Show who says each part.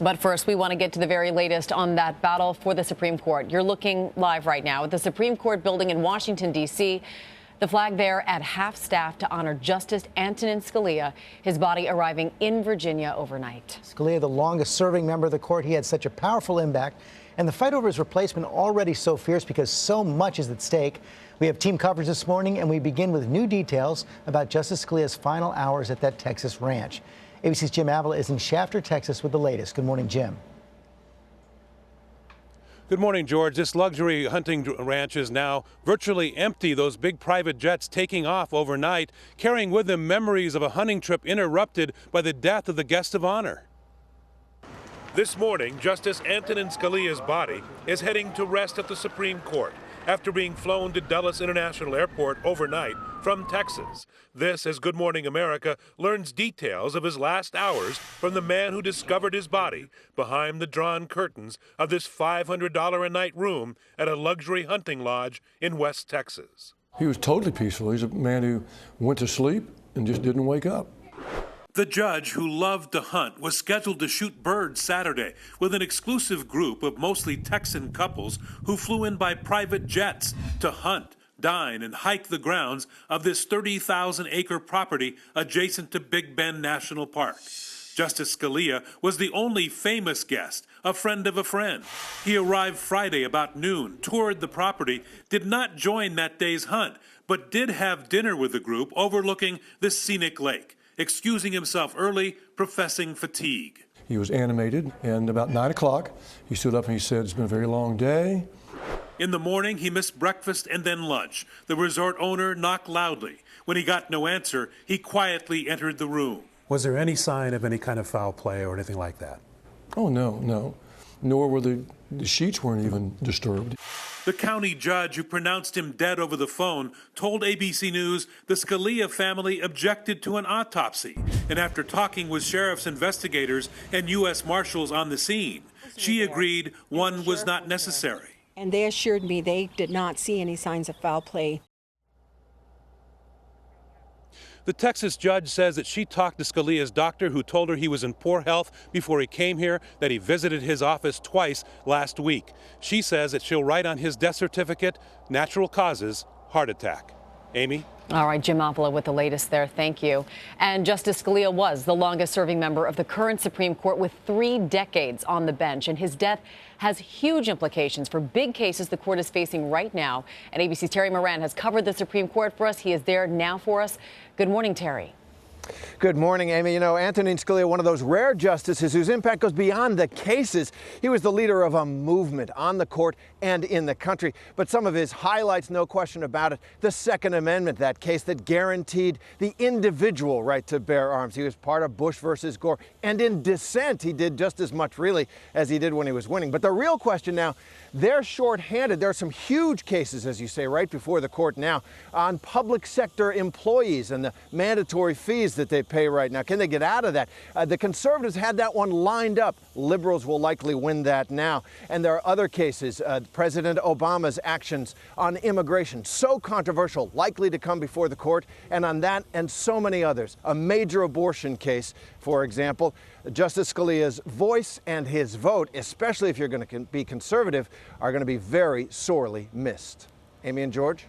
Speaker 1: But first, we want to get to the very latest on that battle for the Supreme Court. You're looking live right now at the Supreme Court building in Washington, D.C. The flag there at half-staff to honor Justice Antonin Scalia, his body arriving in Virginia overnight.
Speaker 2: Scalia, the longest-serving member of the court, he had such a powerful impact. And the fight over his replacement already so fierce because so much is at stake. We have team coverage this morning, and we begin with new details about Justice Scalia's final hours at that Texas ranch. ABC's Jim Avila is in Shafter, Texas with the latest. Good morning, Jim.
Speaker 3: Good morning, George. This luxury hunting ranch is now virtually empty. Those big private jets taking off overnight, carrying with them memories of a hunting trip interrupted by the death of the guest of honor. This morning, Justice Antonin Scalia's body is heading to rest at the Supreme Court after being flown to Dulles International Airport overnight from Texas. This, as Good Morning America learns details of his last hours from the man who discovered his body behind the drawn curtains of this $500 a night room at a luxury hunting lodge in West Texas.
Speaker 4: He was totally peaceful. He's a man who went to sleep and just didn't wake up.
Speaker 3: The judge, who loved to hunt, was scheduled to shoot birds Saturday with an exclusive group of mostly Texan couples who flew in by private jets to hunt, dine, and hike the grounds of this 30,000-acre property adjacent to Big Bend National Park. Justice Scalia was the only famous guest, a friend of a friend. He arrived Friday about noon, toured the property, did not join that day's hunt, but did have dinner with the group overlooking the scenic lake, excusing himself early, professing fatigue.
Speaker 4: He was animated, and about 9 o'clock, he stood up and he said, "It's been a very long day."
Speaker 3: In the morning, he missed breakfast and then lunch. The resort owner knocked loudly. When he got no answer, he quietly entered the room.
Speaker 5: Was there any sign of any kind of foul play or anything like that?
Speaker 4: Oh, no. Nor were the sheets weren't even disturbed.
Speaker 3: The county judge who pronounced him dead over the phone told ABC News the Scalia family objected to an autopsy. And after talking with sheriff's investigators and U.S. Marshals on the scene, she agreed one was not necessary.
Speaker 6: And they assured me they did not see any signs of foul play.
Speaker 3: The Texas judge says that she talked to Scalia's doctor, who told her he was in poor health before he came here, that he visited his office twice last week. She says that she'll write on his death certificate, natural causes, heart attack. Amy?
Speaker 1: All right, Jim Avila with the latest there. Thank you. And Justice Scalia was the longest-serving member of the current Supreme Court with 3 decades on the bench, and his death has huge implications for big cases the court is facing right now. And ABC's Terry Moran has covered the Supreme Court for us. He is there now for us. Good morning, Terry.
Speaker 7: Good morning, Amy. You know, Antonin Scalia, one of those rare justices whose impact goes beyond the cases. He was the leader of a movement on the court and in the country. But some of his highlights, no question about it, the Second Amendment, that case that guaranteed the individual right to bear arms. He was part of Bush versus Gore. And in dissent, he did just as much, really, as he did when he was winning. But the real question now, they're shorthanded. There are some huge cases, as you say, right before the court now on public sector employees and the mandatory fees that they pay right now. Can they get out of that? The conservatives had that one lined up. Liberals will likely win that now. And there are other cases. President Obama's actions on immigration, so controversial, likely to come before the court. And on that and so many others. A major abortion case, for example. Justice Scalia's voice and his vote, especially if you're going to be conservative, are going to be very sorely missed. Amy and George?